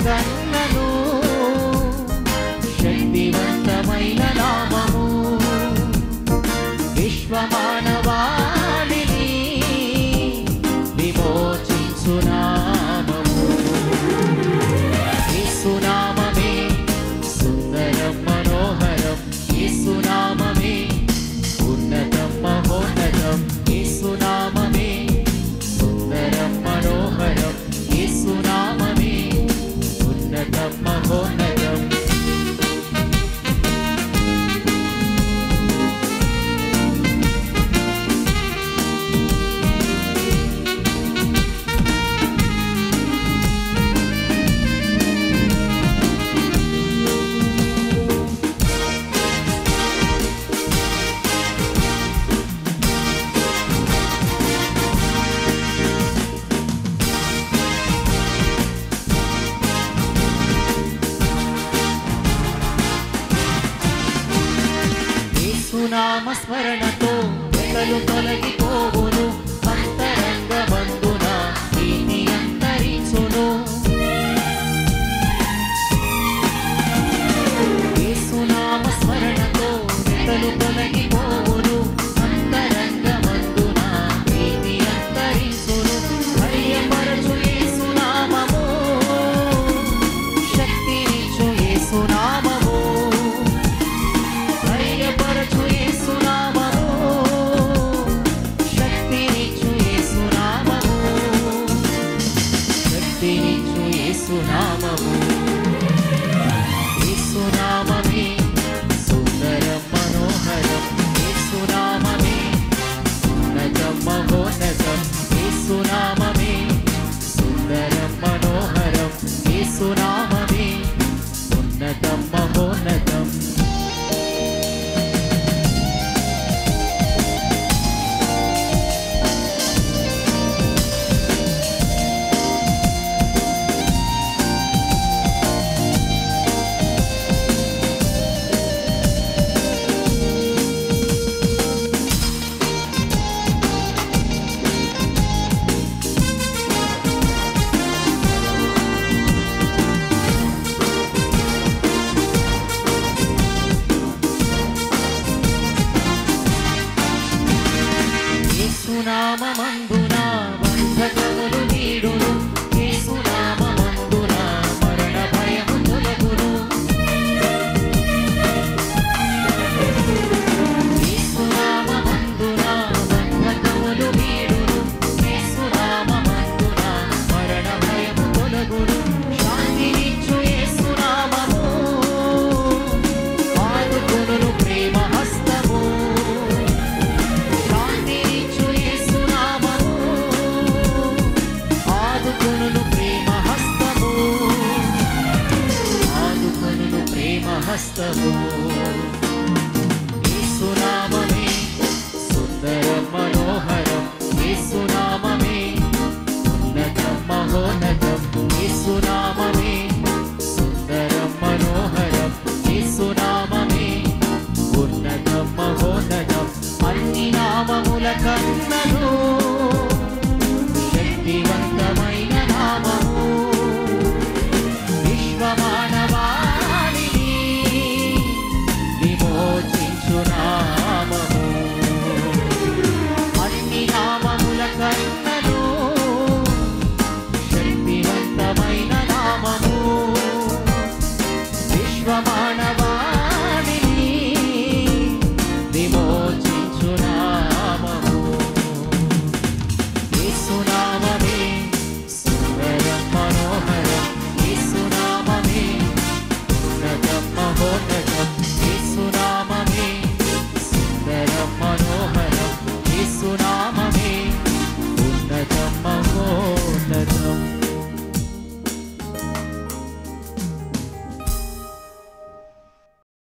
కన్నను శక్తివంతమైన నామము విశ్వమానవాళిని విమోచించు నామము యేసు నామమే సుందరం మనోహరం యేసు నామమే ఉన్నతం మహోన్నతం యేసు నామమే సుందరం మనోహరం యేసు నామమే ఉన్నతం మహోన్నతం నామస్మరణతో వెతలు తొలగిపోవును అంతరంగమందున నీతి అంతరించును యేసు నామస్మరణతో వెతలు తొలగిపోవును అంతరంగమందున నీతి అంతరించును ధైర్యపరచు యేసు నామము శక్తినిచ్చు యేసు నామము ధైర్యపరచు యేసు నామము శక్తినిచ్చు యేసు నామము శక్తినిచ్చు యేసు నామము యేసు నామమే సుందరం మనోహరం యేసు నామమే ఉన్నతం మహోన్నతం యేసు నామమే సుందరం మనోహరం యేసు నామమే ఉన్నతం మహోన్నతం నామమందున బంధకములు వీడును యేసు నామమందున మరణ భయము తొలగును యేసు నామమందున బంధకములు వీడును యేసు నామమందున మరణ భయము తొలగును శాంతినిచ్చు యేసు నామము ఆదుకొనును ప్రేమ హస్తము ఆదుకొనును ప్రేమ హస్తము